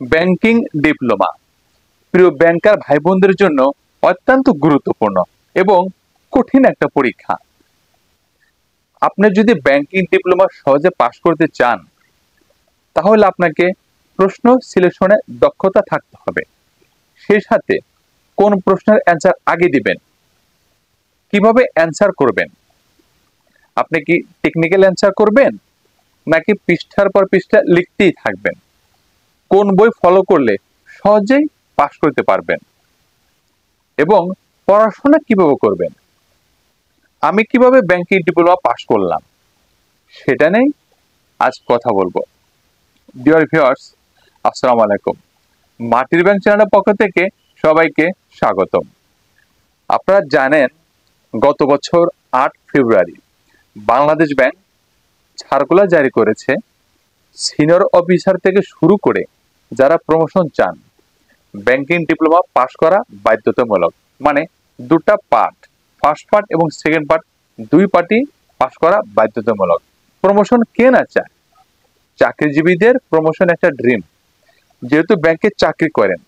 Banking diploma প্রিয় ব্যাংকার ভাই বোনদের জন্য অত্যন্ত গুরুত্বপূর্ণ এবং কঠিন একটা পরীক্ষা। আপনি যদি ব্যাংকিং ডিপ্লোমা সহজে পাশ করতে চান তাহলে আপনাকে প্রশ্ন সিলেকশনে দক্ষতা থাকতে হবে। সেই সাথে কোন প্রশ্নের অ্যান্সার আগে দিবেন, কিভাবে অ্যান্সার করবেন, আপনি কি টেকনিক্যাল অ্যান্সার করবেন নাকি পৃষ্ঠার পর পৃষ্ঠা লিখতেই থাকবেন, কোন বই ফলো করলে সহজেই পাশ করতে পারবেন এবং পড়াশোনা কিভাবে করবেন। আমি কিভাবে ব্যাংকিং ডিপ্লোমা পাশ করলাম সেটা নিয়ে আজ কথা বলবো। ডিয়ার ভিউয়ার্স, আসসালামু আলাইকুম। মাটির ব্যাংক চ্যানেলের পক্ষ থেকে সবাইকে স্বাগতম। আপনারা জানেন গত বছর 8 ফেব্রুয়ারি বাংলাদেশ ব্যাংক সার্কুলার জারি করেছে সিনিয়র অফিসার থেকে শুরু করে যারা প্রমোশন চান ব্যাংকিং ডিপ্লোমা পাশ করা বাধ্যতামূলক। মানে দুটা পার্ট, ফার্স্ট পার্ট এবং সেকেন্ড পার্ট, দুই পার্টি পাশ করা বাধ্যতামূলক। প্রমোশন কে না চায়? চাকরিজীবীদের প্রমোশন একটা ড্রিম। যেহেতু ব্যাংকে চাকরি করেন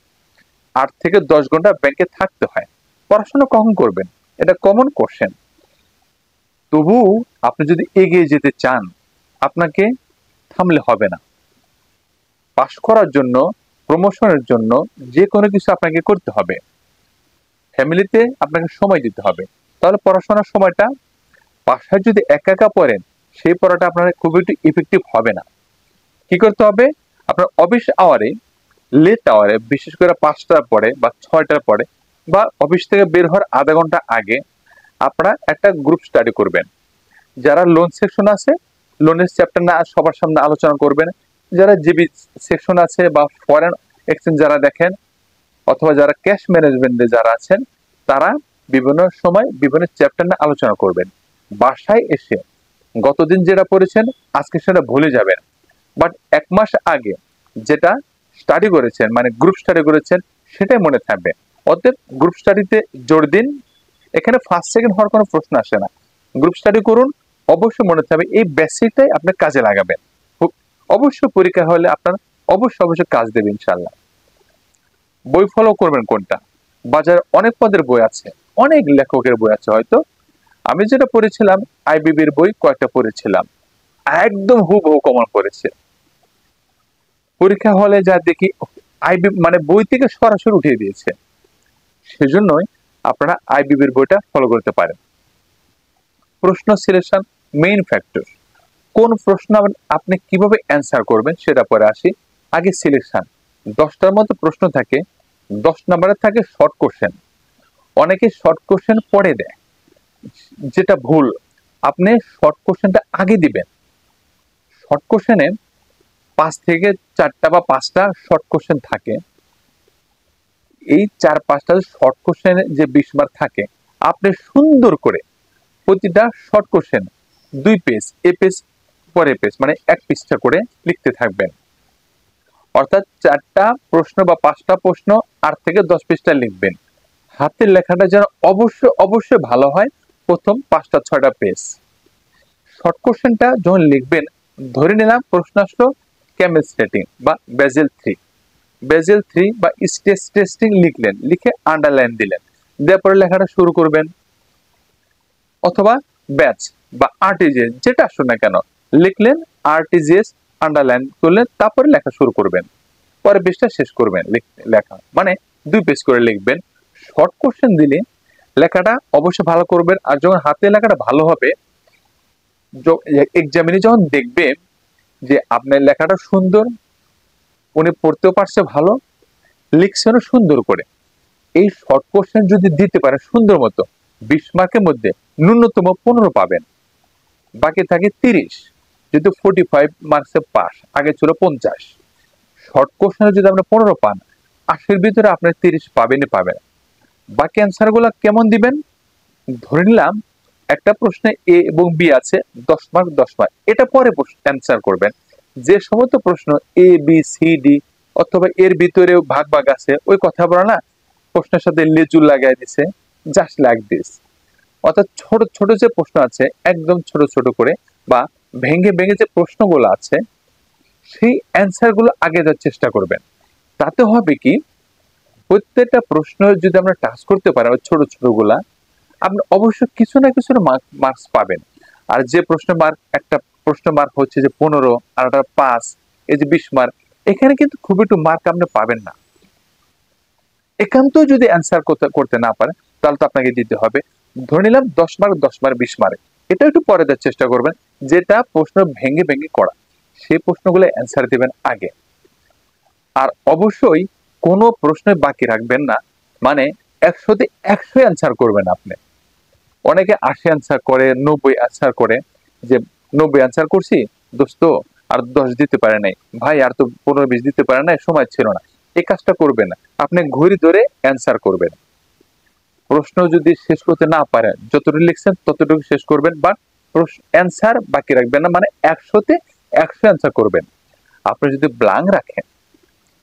8 থেকে 10 ঘন্টা ব্যাংকে থাকতে হয়, পড়াশোনা কখন করবেন? এটা কমন কোশ্চেন। তবু আপনি যদি এগিয়ে যেতে চান আপনাকে থামলে হবে না। পাশ করার জন্য, প্রমোশনের জন্য যে কোনো কিছু আপনাকে করতে হবে। ফ্যামিলিতে আপনাকে সময় দিতে হবে। তাহলে পড়াশোনার সময়টা বাসায় যদি একা একা পড়েন সেই পড়াটা আপনার খুব একটু ইফেক্টিভ হবে না। কি করতে হবে? আপনার অফিস আওয়ারে, লেট আওয়ারে, বিশেষ করে 5টার পরে বা 6টার পরে বা অফিস থেকে বের হওয়ার আধা ঘন্টা আগে আপনারা একটা গ্রুপ স্টাডি করবেন। যারা লোন সেকশন আছে লোনের চ্যাপ্টার না সবার সামনে আলোচনা করবেন। যারা জিবি সেকশন আছে বা ফরেন এক্সচেঞ্জ যারা দেখেন অথবা যারা ক্যাশ ম্যানেজমেন্টে যারা আছেন তারা বিভিন্ন সময় বিভিন্ন চ্যাপ্টার নিয়ে আলোচনা করবেন। বাসায় এসে গতদিন যেটা পড়েছেন আজকে সেটা ভুলে যাবেন, বাট 1 মাস আগে যেটা স্টাডি করেছেন মানে গ্রুপ স্টাডি করেছেন সেটাই মনে থাকবে। অতএব গ্রুপ স্টাডিতে জোর দিন। এখানে ফার্স্ট সেকেন্ড হওয়ার কোনো প্রশ্ন আসে না। গ্রুপ স্টাডি করুন, অবশ্যই মনে থাকবে। এই বেসিকটাই আপনি কাজে লাগাবেন। অবশ্যই পরীক্ষা হলে আপনার অবশ্যই কাজ দেবে ইনশাল্লাহ। বই ফলো করবেন কোনটা? বাজারে অনেক পদের বই আছে, অনেক লেখকের বই আছে। হয়তো আমি যেটা পড়েছিলাম আইবিবির বই কয়েকটা পড়েছিলাম, একদম হুবহু কমন পড়েছে। পরীক্ষা হলে যা দেখি আইবি মানে বই থেকে সরাসরি উঠিয়ে দিয়েছে। সেজন্যই আপনারা আইবিবির বইটা ফলো করতে পারেন। প্রশ্ন সিলেকশন মেইন ফ্যাক্টর। কোন প্রশ্ন আপনি কিভাবে অ্যান্সার করবেন সেটা পরে আসি। আগে সিলেকশন। 10টার মতো প্রশ্ন থাকে, 10 নম্বরে থাকে শর্ট কোশ্চেন। অনেকে শর্ট কোশ্চেন পরে দেয়, যেটা ভুল। আপনি শর্ট কোশ্চেনটা আগে দিবেন। শর্ট কোশ্চেনে 5 থেকে 4টা বা 5টা শর্ট কোশ্চেন থাকে। এই 4-5টা শর্ট কোশ্চেনে যে 20 মার্ক থাকে আপনি সুন্দর করে প্রতিটা শর্ট কোশ্চেন 2 পেজ, এ পেজ পরে পেজ মানে 1 পৃষ্ঠা করে লিখতে থাকবেন। অর্থাৎ 4টা প্রশ্ন বা 5টা প্রশ্ন 8 থেকে 10 পৃষ্ঠা লিখবেন। হাতের লেখাটা যেন অবশ্যই ভালো হয়। প্রথম 5টা 6টা পেজ। শর্ট কোশ্চেনটা যখন লিখবেন, ধরে নিলাম প্রশ্ন আসলো ক্যামেল সেটিং বা বেজেল 3 বা স্ট্রেস টেস্টিং লিখলেন, লিখে আন্ডারলাইন দিলেন, দেওয়ার পরে লেখাটা শুরু করবেন। অথবা ব্যাচ বা আরটিজিএস যেটা আসুন না কেন লিখলেন, আরটিজিএস আন্ডারলাইন করলেন, তারপরে লেখা শুরু করবেন, পরে পেজটা শেষ করবেন। লেখা মানে 2 পেজ করে লিখবেন। শর্ট কোশ্চেন দিলে লেখাটা অবশ্যই ভালো করবেন। আর যখন হাতে লেখাটা ভালো হবে, এক্সামিনে যখন দেখবে যে আপনার লেখাটা সুন্দর, উনি পড়তেও পারছে ভালো, লিখছেনও সুন্দর করে, এই শর্ট কোশ্চেন যদি দিতে পারে সুন্দর মতো 20 মার্কের মধ্যে ন্যূনতম 15 পাবেন, বাকি থাকে 30। যদি 45 মার্কসে পাস, আগে ছিল 50। শর্ট কোশ্চেনে যদি আপনি 15 পান, 80-র ভিতরে আপনি 30 পাবেনই পাবেন। বাকি অ্যান্সার গুলা কেমন দিবেন? ধরে নিলাম একটা প্রশ্নে এ এবং বি আছে, 10 মার্ক 10 মার্ক, এটা পরে অ্যান্সার করবেন। যে সমস্ত প্রশ্ন এ বি সি ডি অথবা এর ভিতরেও ভাগ ভাগ আছে, ওই কথা বলা না, প্রশ্নের সাথে লেজু লাগাই দিছে, জাস্ট লাইক দিস। অর্থাৎ ছোট ছোট যে প্রশ্ন আছে একদম ছোট ছোট করে বা ভেঙে ভেঙে যে প্রশ্নগুলো আছে সেই অ্যান্সার গুলো আগে দেওয়ার চেষ্টা করবেন। তাতে হবে কি, প্রত্যেকটা প্রশ্ন যদি আমরা টাচ করতে পারি ছোট ছোট গুলা, আপনি অবশ্যই কিছু না কিছু মার্কস পাবেন। আর যে প্রশ্ন মার্ক, একটা প্রশ্ন মার্ক হচ্ছে যে 15, আর একটা 5, এই যে 20 মার্ক, এখানে কিন্তু খুব একটু মার্ক আপনি পাবেন না। একান্ত যদি অ্যান্সার করতে না পারেন, তাহলে তো আপনাকে দিতে হবে, ধরে নিলাম 10 মার্ক, 10 মার্ক, 20 মার্ক। এটা একটু পরে দেওয়ার চেষ্টা করবেন, যেটা প্রশ্ন ভেঙে ভেঙে করা, সেই প্রশ্নগুলো অ্যান্সার দিবেন আগে। আর অবশ্যই কোনো প্রশ্ন বাকি রাখবেন না, মানে 100তে 100 অ্যান্সার করবেন আপনি। অনেকে 80 অ্যান্সার করে, 90 অ্যান্সার করে, যে 90 অ্যান্সার করছি দোস্ত, আর 10 দিতে পারে নাই ভাই, আর তো 15-20 দিতে পারে নাই, সময় ছিল না। এই কাজটা করবেন না, আপনি ঘড়ি ধরে অ্যান্সার করবেন। প্রশ্ন যদি শেষ করতে না পারেন, যতটুকু লিখছেন ততটুকু শেষ করবেন, বা অ্যান্সার বাকি রাখবেন না, মানে 100তে 100 অ্যান্সার করবেন। আপনি যদি ব্ল্যাঙ্ক রাখেন,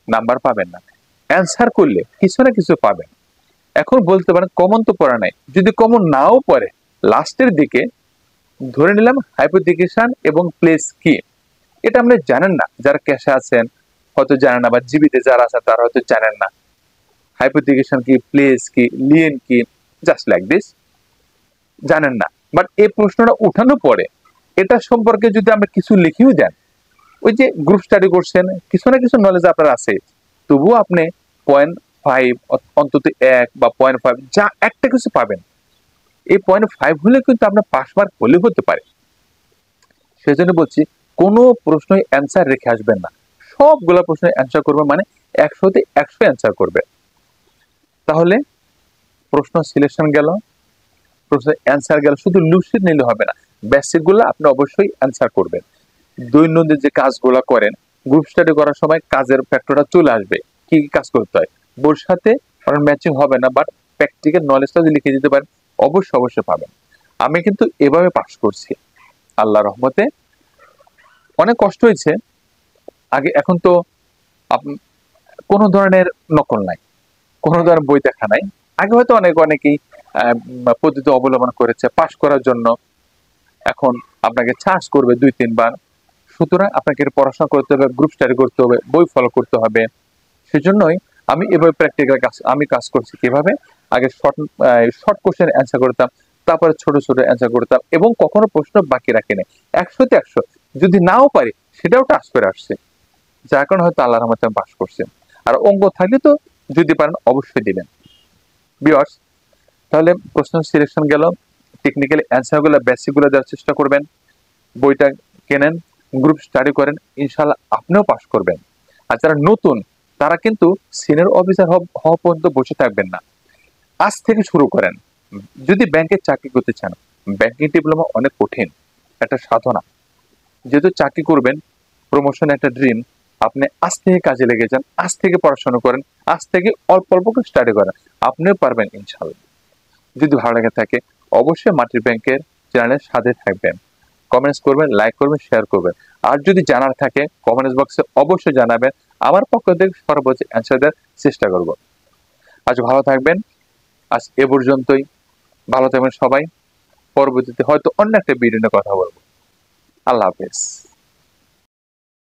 নাম্বার পাবেন না। অ্যান্সার করলে কিছু না কিছু পাবেন। এখন বলতে পারেন কমন তো পড়া নাই, যদি কমন নাও পড়ে, লাস্টের দিকে ধরে নিলাম হাইপোথিকেশন এবং প্লেস কি, এটা আপনি জানেন না, যারা ক্যাশে আছেন হয়তো জানেন না, বা জীবিতে যারা আছেন তারা হয়তো জানেন না হাইপোথিকেশন কি, প্লেস কি, লিয়েন কি, জাস্ট লাইক দিস জানেন না। বাট এই প্রশ্নটা উঠানোর পরে এটা সম্পর্কে যদি আমরা কিছু লিখেও দেন, ওই যে গ্রুপ স্টাডি করছেন, কিছু না কিছু নলেজ আপনার আছে, তবুও আপনি 0.5, অন্তত 1 বা 0.5, যা একটা কিছু পাবেন। এই 0.5 হলে কিন্তু আপনার পাস মার্ক হলেও হতে পারে। সেজন্য বলছি, কোনো প্রশ্নই অ্যান্সার রেখে আসবেন না, সবগুলা প্রশ্নের অ্যান্সার করবেন, মানে 100তে 100 অ্যান্সার করবে। তাহলে প্রশ্ন সিলেকশন গেল, প্রশ্ন অ্যান্সার গেল, শুধু লুসিড নিলে হবে না, বেসিক গুলো আপনি অবশ্যই অ্যান্সার করবেন। দৈনন্দিন যে কাজগুলো করেন, গ্রুপ স্টাডি করার সময় কাজের ফ্যাক্টরটা চলে আসবে, কি কি কাজ করতে হয়, বোর সাথে কারণ ম্যাচিং হবে না, বাট প্র্যাকটিক্যাল নলেজটা যদি লিখে দিতে পারেন, অবশ্যই অবশ্যই পাবেন। আমি কিন্তু এভাবে পাস করছি আল্লাহর রহমতে। অনেক কষ্ট হয়েছে আগে, এখন তো কোনো ধরনের নকল নাই, কোনো ধরনের বই দেখা নাই। আগে হয়তো অনেকেই পদ্ধতি অবলম্বন করেছে পাস করার জন্য, এখন আপনাকে চার্জ করবে 2-3 বার। সুতরাং আপনাকে পড়াশোনা করতে হবে, গ্রুপ স্টাডি করতে হবে, বই ফলো করতে হবে। সেজন্যই আমি এভাবে প্র্যাকটিক্যাল কাজ করছি। কিভাবে? আগে শর্ট কোশ্চেন অ্যান্সার করতাম, তারপরে ছোট ছোট অ্যান্সার করতাম, এবং কখনো প্রশ্ন বাকি রাখিনি। 100তে 100 যদি নাও পারি, সেটাও টাচ করে আসছে, যার কারণে হয়তো আল্লাহর রহমতে আমি পাস করছি। আর অঙ্ক থাকলে তো যদি পারেন অবশ্যই দিবেন। ভিউয়ার্স, তাহলে প্রশ্ন সিলেকশন গেল, টেকনিক্যাল অ্যান্সার গুলো, বেসিক গুলো দেওয়ার চেষ্টা করবেন, বইটা কেনেন, গ্রুপ স্টাডি করেন, ইনশাল্লাহ আপনিও পাস করবেন। আর যারা নতুন, তারা কিন্তু সিনিয়র অফিসার হওয়া পর্যন্ত বসে থাকবেন না, আজ থেকে শুরু করেন। যদি ব্যাংকে চাকরি করতে চান, ব্যাংকিং ডিপ্লোমা অনেক কঠিন একটা সাধনা। যেহেতু চাকরি করবেন, প্রমোশন একটা ড্রিম, আপনি আজ থেকে কাজে লেগে যান, আজ থেকে পড়াশোনা করেন, আজ থেকে অল্প অল্প করে স্টাডি করেন, আপনিও পারবেন ইনশাল্লাহ। যদি ভালো লেগে থাকে, অবশ্যই মাটির ব্যাংকের চ্যানেলের সাথে থাকবেন, কমেন্টস করবেন, লাইক করবেন, শেয়ার করবেন। আর যদি জানার থাকে কমেন্টস বক্সে অবশ্যই জানাবেন, আমার পক্ষ থেকে সর্বোচ্চ অ্যান্সার দেওয়ার চেষ্টা করব। আজ ভালো থাকবেন, আজ এ পর্যন্তই। ভালো থাকবেন সবাই, পরবর্তীতে হয়তো অন্য একটা ভিডিও নিয়ে কথা বলবো। আল্লাহ হাফেজ।